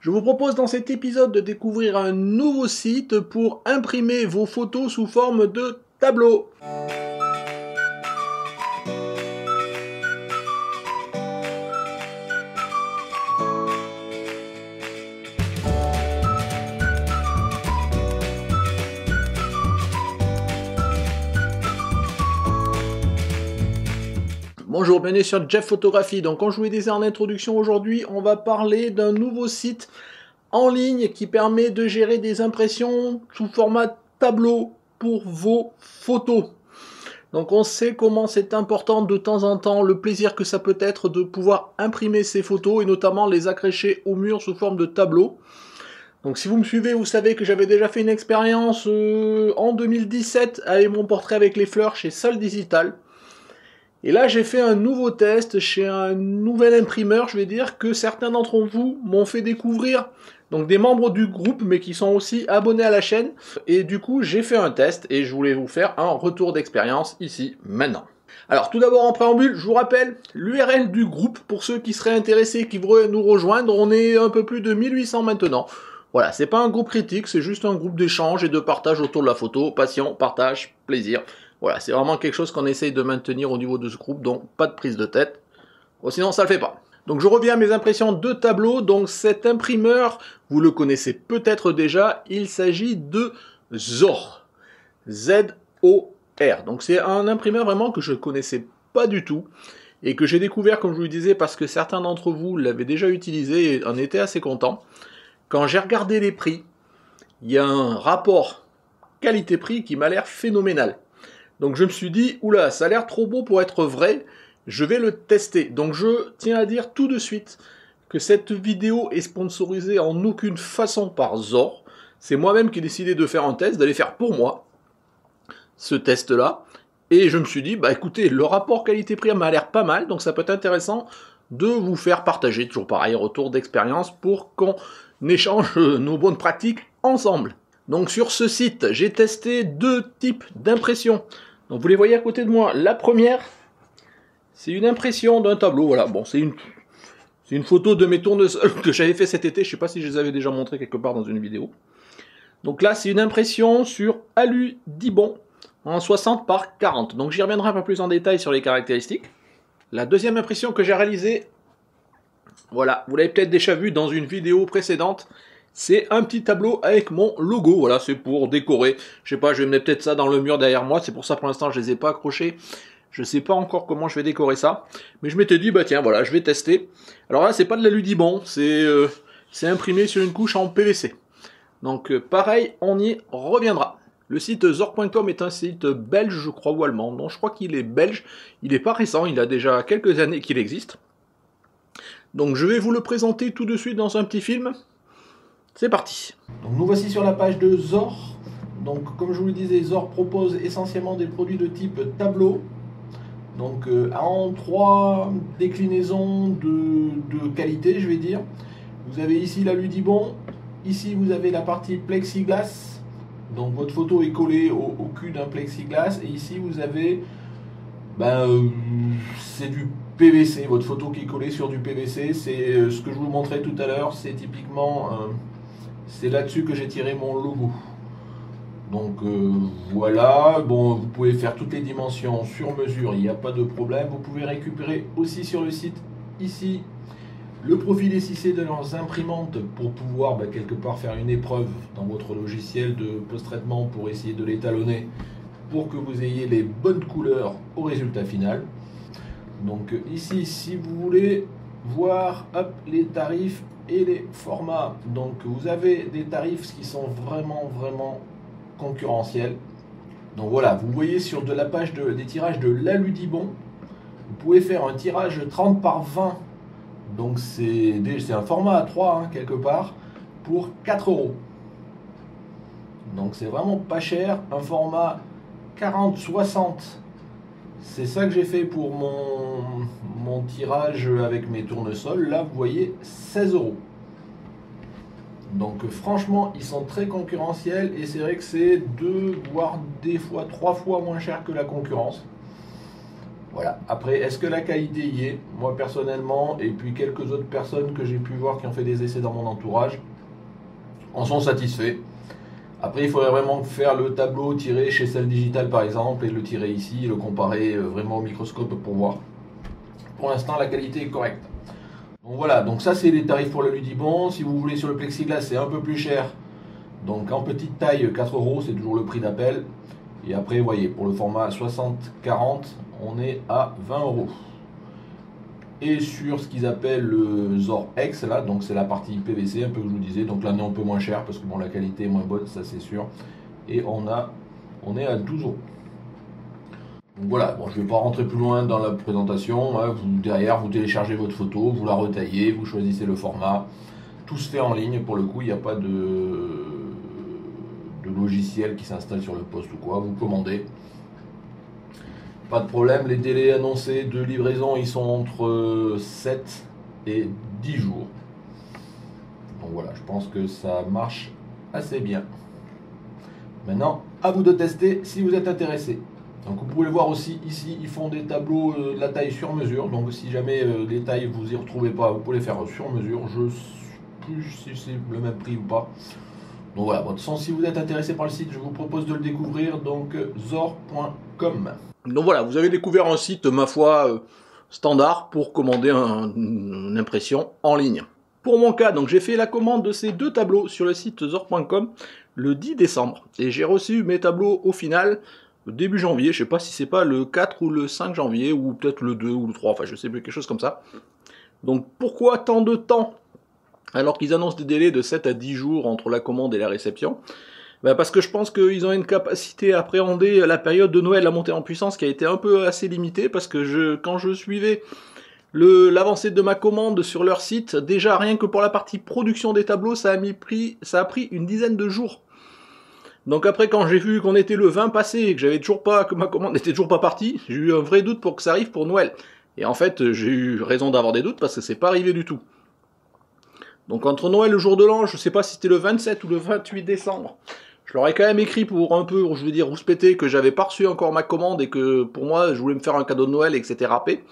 Je vous propose dans cet épisode de découvrir un nouveau site pour imprimer vos photos sous forme de tableau. Bonjour, bienvenue sur Jeff Photographie. Donc, comme je vous l'ai dit en introduction, aujourd'hui, on va parler d'un nouveau site en ligne qui permet de gérer des impressions sous format tableau pour vos photos. Donc, on sait comment c'est important de temps en temps, le plaisir que ça peut être de pouvoir imprimer ces photos et notamment les accrocher au mur sous forme de tableau. Donc, si vous me suivez, vous savez que j'avais déjà fait une expérience en 2017 avec mon portrait avec les fleurs chez Sol Digital. Et là, j'ai fait un nouveau test chez un nouvel imprimeur, je vais dire, que certains d'entre vous m'ont fait découvrir, donc des membres du groupe, mais qui sont aussi abonnés à la chaîne. Et du coup, j'ai fait un test et je voulais vous faire un retour d'expérience ici, maintenant. Alors, tout d'abord, en préambule, je vous rappelle l'URL du groupe, pour ceux qui seraient intéressés, qui voudraient nous rejoindre. On est un peu plus de 1800 maintenant. Voilà, c'est pas un groupe critique, c'est juste un groupe d'échange et de partage autour de la photo. Passion, partage, plaisir. Voilà, c'est vraiment quelque chose qu'on essaye de maintenir au niveau de ce groupe, donc pas de prise de tête. Bon, sinon, ça le fait pas. Donc je reviens à mes impressions de tableau. Donc cet imprimeur, vous le connaissez peut-être déjà, il s'agit de Zohr. Z-O-R. Donc c'est un imprimeur vraiment que je ne connaissais pas du tout et que j'ai découvert, comme je vous le disais, parce que certains d'entre vous l'avaient déjà utilisé et en étaient assez contents. Quand j'ai regardé les prix, il y a un rapport qualité-prix qui m'a l'air phénoménal. Donc je me suis dit, oula, ça a l'air trop beau pour être vrai, je vais le tester. Donc je tiens à dire tout de suite que cette vidéo est sponsorisée en aucune façon par Zohr. C'est moi-même qui ai décidé de faire un test, d'aller faire pour moi ce test-là. Et je me suis dit, bah écoutez, le rapport qualité-prix m'a l'air pas mal, donc ça peut être intéressant de vous faire partager, toujours pareil, retour d'expérience pour qu'on échange nos bonnes pratiques ensemble. Donc sur ce site, j'ai testé deux types d'impressions. Donc vous les voyez à côté de moi. La première, c'est une impression d'un tableau. Voilà, bon, c'est une photo de mes tournesols que j'avais fait cet été. Je ne sais pas si je les avais déjà montré quelque part dans une vidéo. Donc là, c'est une impression sur alu Dibond en 60 par 40. Donc j'y reviendrai un peu plus en détail sur les caractéristiques. La deuxième impression que j'ai réalisée, voilà, vous l'avez peut-être déjà vu dans une vidéo précédente. C'est un petit tableau avec mon logo, voilà, c'est pour décorer. Je sais pas, je vais mettre peut-être ça dans le mur derrière moi, c'est pour ça pour l'instant je les ai pas accrochés. Je sais pas encore comment je vais décorer ça, mais je m'étais dit, bah tiens, voilà, je vais tester. Alors là, c'est pas de l'alu Dibond, c'est imprimé sur une couche en PVC. Donc pareil, on y reviendra. Le site zohr.com est un site belge, je crois, ou allemand. Non, je crois qu'il est belge, il n'est pas récent, il a déjà quelques années qu'il existe. Donc je vais vous le présenter tout de suite dans un petit film. C'est parti. Donc nous voici sur la page de Zohr. Donc comme je vous le disais, Zohr propose essentiellement des produits de type tableau. Donc en trois déclinaisons de qualité, je vais dire. Vous avez ici l'alu Dibond. Ici vous avez la partie plexiglas. Donc votre photo est collée au cul d'un plexiglas. Et ici vous avez, c'est du PVC. Votre photo qui est collée sur du PVC. C'est ce que je vous montrais tout à l'heure. C'est typiquement... c'est là-dessus que j'ai tiré mon logo. Donc voilà, bon, vous pouvez faire toutes les dimensions sur mesure, il n'y a pas de problème. Vous pouvez récupérer aussi sur le site, ici, le profil SIC de leurs imprimantes pour pouvoir quelque part faire une épreuve dans votre logiciel de post-traitement pour essayer de l'étalonner pour que vous ayez les bonnes couleurs au résultat final. Donc ici, si vous voulez voir les tarifs et les formats, donc vous avez des tarifs qui sont vraiment concurrentiels. Donc voilà, vous voyez sur de la page des tirages de l'alu Dibond, vous pouvez faire un tirage 30 par 20, donc c'est un format A3 quelque part, pour 4 €. Donc c'est vraiment pas cher. Un format 40-60, c'est ça que j'ai fait pour mon tirage avec mes tournesols. Là vous voyez 16 €. Donc franchement ils sont très concurrentiels et c'est vrai que c'est 2 voire des fois 3 fois moins cher que la concurrence. Voilà. Après, est-ce que la qualité y est? Moi personnellement, et puis quelques autres personnes que j'ai pu voir qui ont fait des essais dans mon entourage, en sont satisfaits. Après, il faudrait vraiment faire le tableau tiré chez Cell Digital par exemple, et le tirer ici, et le comparer vraiment au microscope pour voir. Pour l'instant, la qualité est correcte. Donc voilà, donc ça c'est les tarifs pour le Ludibond. Si vous voulez sur le plexiglas, c'est un peu plus cher. Donc en petite taille, 4 €, c'est toujours le prix d'appel. Et après, vous voyez, pour le format 60-40, on est à 20 €. Et sur ce qu'ils appellent le Zor X, là, donc c'est la partie PVC, un peu que je vous disais. Donc là, on est un peu moins cher parce que bon, la qualité est moins bonne, ça c'est sûr. Et on est à 12 €. Donc voilà, bon, je ne vais pas rentrer plus loin dans la présentation. Hein. Derrière, vous téléchargez votre photo, vous la retaillez, vous choisissez le format. Tout se fait en ligne, pour le coup, il n'y a pas de logiciel qui s'installe sur le poste ou quoi. Vous commandez. Pas de problème, les délais annoncés de livraison, ils sont entre 7 et 10 jours. Donc voilà, je pense que ça marche assez bien. Maintenant, à vous de tester si vous êtes intéressé. Donc vous pouvez voir aussi ici, ils font des tableaux de la taille sur mesure. Donc si jamais les tailles vous y retrouvez pas, vous pouvez les faire sur mesure. Je ne sais plus si c'est le même prix ou pas. Donc voilà, de toute façon, si vous êtes intéressé par le site, je vous propose de le découvrir. Donc zor.com. Donc voilà, vous avez découvert un site, ma foi, standard pour commander une impression en ligne. Pour mon cas, donc j'ai fait la commande de ces deux tableaux sur le site zor.com le 10 décembre. Et j'ai reçu mes tableaux au final début janvier. Je sais pas si c'est pas le 4 ou le 5 janvier, ou peut-être le 2 ou le 3, enfin je sais plus, quelque chose comme ça. Donc pourquoi tant de temps alors qu'ils annoncent des délais de 7 à 10 jours entre la commande et la réception? Parce que je pense qu'ils ont une capacité à appréhender la période de Noël, la montée en puissance qui a été un peu assez limitée, parce que quand je suivais l'avancée de ma commande sur leur site, déjà rien que pour la partie production des tableaux, ça a pris une dizaine de jours. Donc après, quand j'ai vu qu'on était le 20 passé et que ma commande n'était toujours pas partie, j'ai eu un vrai doute pour que ça arrive pour Noël. Et en fait, j'ai eu raison d'avoir des doutes parce que c'est pas arrivé du tout. Donc entre Noël et le jour de l'an, je sais pas si c'était le 27 ou le 28 décembre, je leur ai quand même écrit pour un peu, je veux dire, rouspéter que j'avais pas reçu encore ma commande et que pour moi, je voulais me faire un cadeau de Noël et que c'était râpé.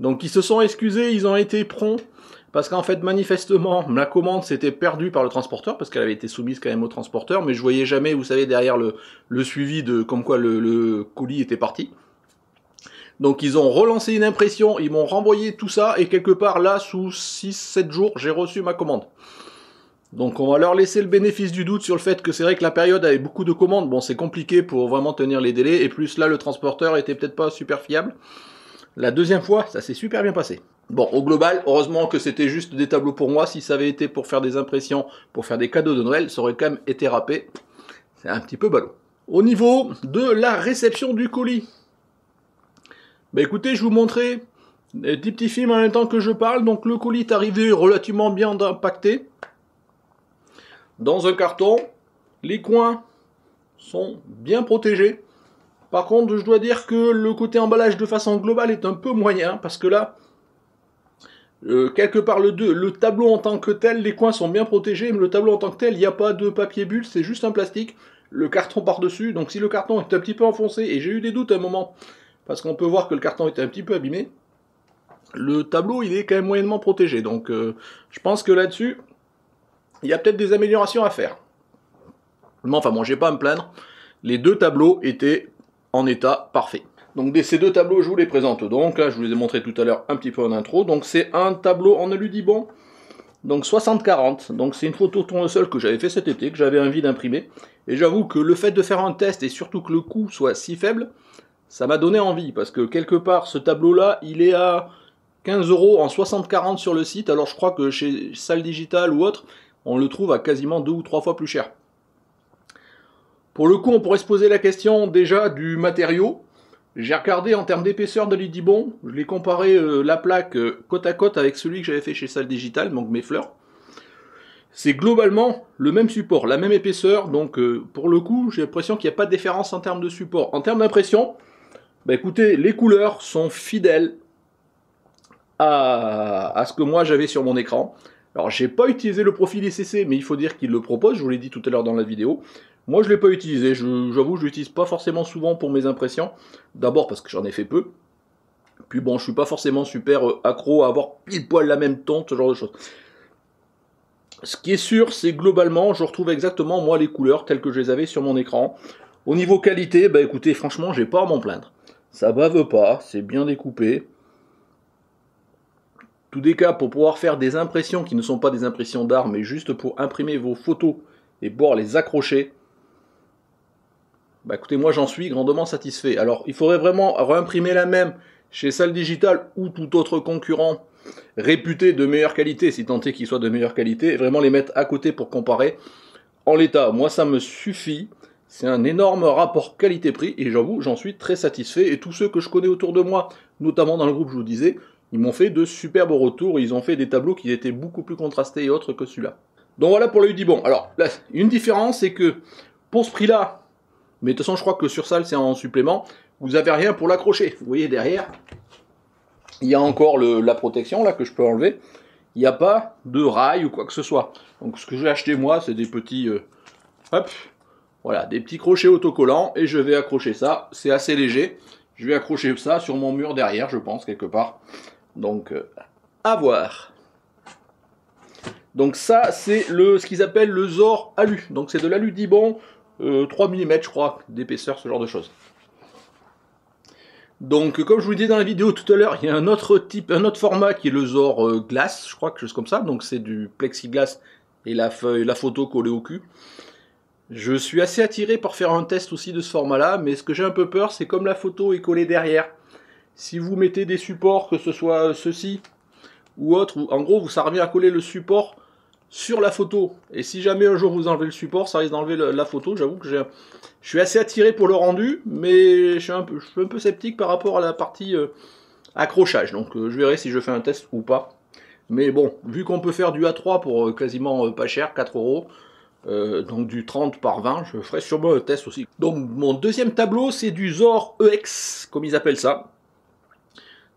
Donc ils se sont excusés, ils ont été prompts. Parce qu'en fait, manifestement, ma commande s'était perdue par le transporteur, parce qu'elle avait été soumise quand même au transporteur, mais je voyais jamais, vous savez, derrière le suivi de comme quoi le colis était parti. Donc ils ont relancé une impression, ils m'ont renvoyé tout ça, et quelque part là, sous 6-7 jours, j'ai reçu ma commande. Donc on va leur laisser le bénéfice du doute sur le fait que c'est vrai que la période avait beaucoup de commandes, bon c'est compliqué pour vraiment tenir les délais, et plus là le transporteur était peut-être pas super fiable. La deuxième fois, ça s'est super bien passé. Bon, au global, heureusement que c'était juste des tableaux pour moi. Si ça avait été pour faire des impressions, pour faire des cadeaux de Noël, ça aurait quand même été râpé. C'est un petit peu ballot. Au niveau de la réception du colis, écoutez, je vous montrais des petits films en même temps que je parle. Donc le colis est arrivé relativement bien impacté. Dans un carton, les coins sont bien protégés. Par contre, je dois dire que le côté emballage de façon globale est un peu moyen, parce que là, quelque part le tableau en tant que tel, les coins sont bien protégés, mais le tableau en tant que tel, il n'y a pas de papier bulle, c'est juste un plastique, le carton par-dessus, donc si le carton est un petit peu enfoncé, et j'ai eu des doutes à un moment, parce qu'on peut voir que le carton était un petit peu abîmé, le tableau il est quand même moyennement protégé, donc je pense que là-dessus, il y a peut-être des améliorations à faire. Mais enfin bon, j'ai pas à me plaindre, les deux tableaux étaient en état parfait. Donc ces deux tableaux, je vous les présente donc, là je vous les ai montrés tout à l'heure un petit peu en intro, donc c'est un tableau en Ludibond, donc 60-40, donc c'est une photo tournesol que j'avais fait cet été, que j'avais envie d'imprimer, et j'avoue que le fait de faire un test, et surtout que le coût soit si faible, ça m'a donné envie, parce que quelque part ce tableau là, il est à 15 € en 60-40 sur le site, alors je crois que chez Salle Digital ou autre, on le trouve à quasiment 2 ou 3 fois plus cher. Pour le coup, on pourrait se poser la question déjà du matériau. J'ai regardé en termes d'épaisseur de Ludibond, je l'ai comparé la plaque côte à côte avec celui que j'avais fait chez Salle Digital, donc mes fleurs. C'est globalement le même support, la même épaisseur, donc pour le coup, j'ai l'impression qu'il n'y a pas de différence en termes de support. En termes d'impression, écoutez, les couleurs sont fidèles à ce que moi j'avais sur mon écran. Alors j'ai pas utilisé le profil ICC, mais il faut dire qu'il le propose, je vous l'ai dit tout à l'heure dans la vidéo. Moi je l'ai pas utilisé, j'avoue je l'utilise pas forcément souvent pour mes impressions. D'abord parce que j'en ai fait peu. Puis bon, je suis pas forcément super accro à avoir pile poil la même tonte, ce genre de choses. Ce qui est sûr, c'est globalement, je retrouve exactement moi les couleurs telles que je les avais sur mon écran. Au niveau qualité, bah écoutez, franchement, j'ai pas à m'en plaindre. Ça bave pas, c'est bien découpé. Tous des cas, pour pouvoir faire des impressions qui ne sont pas des impressions d'art, mais juste pour imprimer vos photos et pouvoir les accrocher, bah écoutez, moi j'en suis grandement satisfait. Alors, il faudrait vraiment réimprimer la même chez Salle Digital ou tout autre concurrent réputé de meilleure qualité, si tant est qu'il soit de meilleure qualité, et vraiment les mettre à côté pour comparer. En l'état, moi ça me suffit. C'est un énorme rapport qualité-prix et j'avoue, j'en suis très satisfait. Et tous ceux que je connais autour de moi, notamment dans le groupe, je vous disais, ils m'ont fait de superbes retours. Ils ont fait des tableaux qui étaient beaucoup plus contrastés et autres que celui-là. Donc voilà pour le Udibon. Alors, là, une différence, c'est que pour ce prix-là, mais de toute façon, je crois que sur Salle, c'est en supplément, vous n'avez rien pour l'accrocher. Vous voyez derrière, il y a encore la protection là que je peux enlever. Il n'y a pas de rail ou quoi que ce soit. Donc ce que j'ai acheté moi, c'est des petits... hop, voilà, des petits crochets autocollants et je vais accrocher ça. C'est assez léger. Je vais accrocher ça sur mon mur derrière, je pense, quelque part. Donc, à voir. Donc ça, c'est ce qu'ils appellent le Zor Alu. Donc c'est de l'alu Dibond, 3 mm, je crois, d'épaisseur, ce genre de choses. Donc, comme je vous disais dans la vidéo tout à l'heure, il y a un autre format qui est le Zor Glace, je crois, quelque chose comme ça. Donc c'est du plexiglas et la photo collée au cul. Je suis assez attiré par faire un test aussi de ce format-là, mais ce que j'ai un peu peur, c'est comme la photo est collée derrière. Si vous mettez des supports, que ce soit ceci ou autre, en gros, ça revient à coller le support sur la photo. Et si jamais un jour vous enlevez le support, ça risque d'enlever la photo. J'avoue que je suis assez attiré pour le rendu, mais je suis un peu sceptique par rapport à la partie accrochage. Donc je verrai si je fais un test ou pas. Mais bon, vu qu'on peut faire du A3 pour quasiment pas cher, 4 €, donc du 30 par 20, je ferai sûrement un test aussi. Donc mon deuxième tableau, c'est du Zor EX, comme ils appellent ça.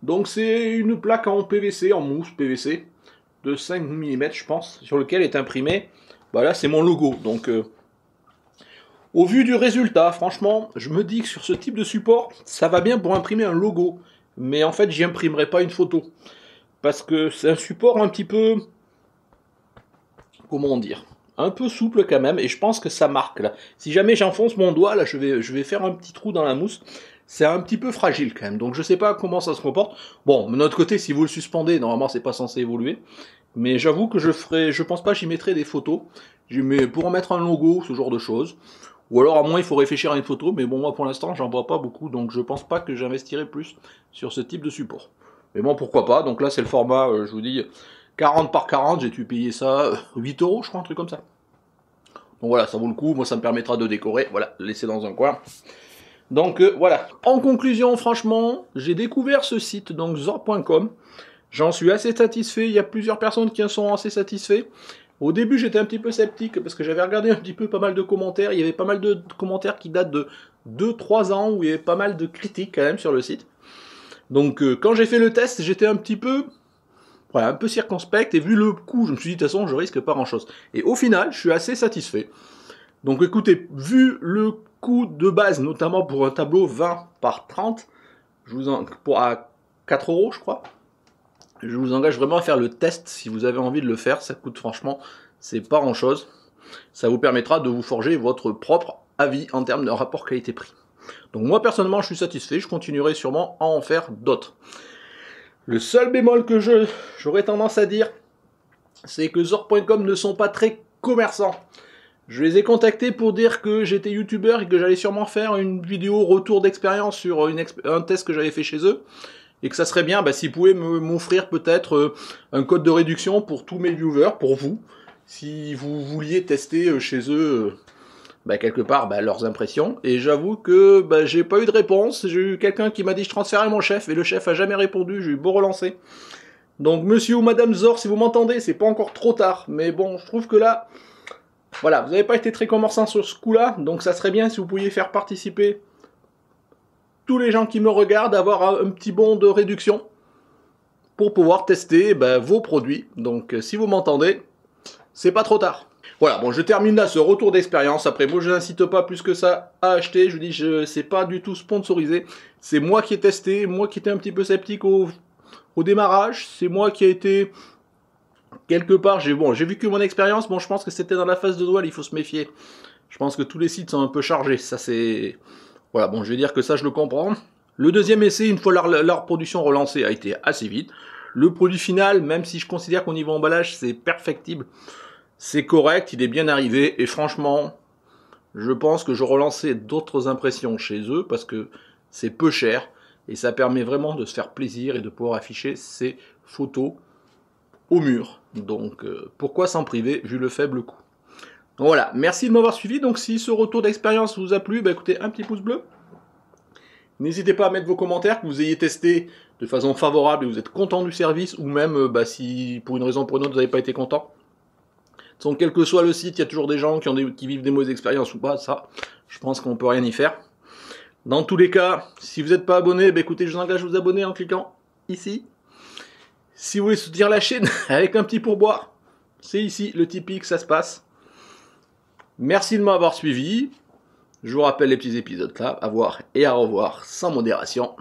Donc c'est une plaque en PVC, en mousse PVC, de 5 mm je pense, sur lequel est imprimé, bah là c'est mon logo. Donc au vu du résultat, franchement, je me dis que sur ce type de support, ça va bien pour imprimer un logo. Mais en fait, j'y imprimerai pas une photo. Parce que c'est un support un petit peu... Comment dire ? Un peu souple quand même, et je pense que ça marque là. Si jamais j'enfonce mon doigt, là je vais faire un petit trou dans la mousse. C'est un petit peu fragile quand même, donc je sais pas comment ça se comporte. Bon, de notre côté, si vous le suspendez, normalement c'est pas censé évoluer. Mais j'avoue que je pense pas que j'y mettrai des photos. J'y mets pour en mettre un logo, ce genre de choses. Ou alors à moins il faut réfléchir à une photo, mais bon moi pour l'instant j'en vois pas beaucoup, donc je pense pas que j'investirai plus sur ce type de support. Mais bon pourquoi pas, donc là c'est le format, je vous dis, 40 par 40, j'ai dû payer ça 8 € je crois, un truc comme ça. Donc voilà, ça vaut le coup, moi ça me permettra de décorer, voilà, laisser dans un coin. Donc voilà, en conclusion franchement, j'ai découvert ce site, donc zor.com, j'en suis assez satisfait, il y a plusieurs personnes qui en sont assez satisfaits. Au début j'étais un petit peu sceptique parce que j'avais regardé un petit peu pas mal de commentaires, il y avait pas mal de commentaires qui datent de 2-3 ans où il y avait pas mal de critiques quand même sur le site. Donc quand j'ai fait le test, j'étais un petit peu... Voilà, un peu circonspect, et vu le coût, je me suis dit, de toute façon, je risque pas grand-chose. Et au final, je suis assez satisfait. Donc écoutez, vu le coût de base, notamment pour un tableau 20 par 30, à 4 € je crois, je vous engage vraiment à faire le test si vous avez envie de le faire. Ça coûte franchement, c'est pas grand-chose. Ça vous permettra de vous forger votre propre avis en termes de rapport qualité-prix. Donc moi, personnellement, je suis satisfait. Je continuerai sûrement à en faire d'autres. Le seul bémol que j'aurais tendance à dire, c'est que Zor.com ne sont pas très commerçants. Je les ai contactés pour dire que j'étais youtubeur et que j'allais sûrement faire une vidéo retour d'expérience sur un test que j'avais fait chez eux. Et que ça serait bien s'ils pouvaient m'offrir peut-être un code de réduction pour tous mes viewers, pour vous. Si vous vouliez tester chez eux... quelque part leurs impressions, et j'avoue que j'ai pas eu de réponse. J'ai eu quelqu'un qui m'a dit je transférais mon chef, et le chef a jamais répondu, j'ai eu beau relancer. Donc monsieur ou madame Zor, si vous m'entendez, c'est pas encore trop tard, mais bon, je trouve que là, voilà, vous n'avez pas été très commerçant sur ce coup-là, donc ça serait bien si vous pouviez faire participer tous les gens qui me regardent, avoir un petit bon de réduction, pour pouvoir tester vos produits. Donc si vous m'entendez, c'est pas trop tard. Voilà, bon, je termine là ce retour d'expérience. Après, moi, je n'incite pas plus que ça à acheter. Je vous dis, c'est pas du tout sponsorisé. C'est moi qui ai testé, moi qui étais un petit peu sceptique au démarrage. C'est moi qui ai été quelque part. J'ai vécu mon expérience. Bon, je pense que c'était dans la phase de Noël. Il faut se méfier. Je pense que tous les sites sont un peu chargés. Ça, c'est voilà. Bon, je vais dire que ça, je le comprends. Le deuxième essai, une fois leur production relancée, a été assez vite. Le produit final, même si je considère qu'au niveau emballage, c'est perfectible. C'est correct, il est bien arrivé, et franchement, je pense que je relançais d'autres impressions chez eux, parce que c'est peu cher, et ça permet vraiment de se faire plaisir et de pouvoir afficher ses photos au mur. Donc, pourquoi s'en priver, vu le faible coût. Donc voilà, merci de m'avoir suivi. Donc si ce retour d'expérience vous a plu, bah écoutez, un petit pouce bleu. N'hésitez pas à mettre vos commentaires, que vous ayez testé de façon favorable et vous êtes content du service, ou même si pour une raison ou pour une autre vous n'avez pas été content. Donc, quel que soit le site, il y a toujours des gens qui vivent des mauvaises expériences ou pas, ça, je pense qu'on peut rien y faire. Dans tous les cas, si vous n'êtes pas abonné, bah écoutez, je vous engage à vous abonner en cliquant ici. Si vous voulez soutenir la chaîne avec un petit pourboire, c'est ici, le Tipeee, que ça se passe. Merci de m'avoir suivi. Je vous rappelle les petits épisodes là, à voir et à revoir sans modération.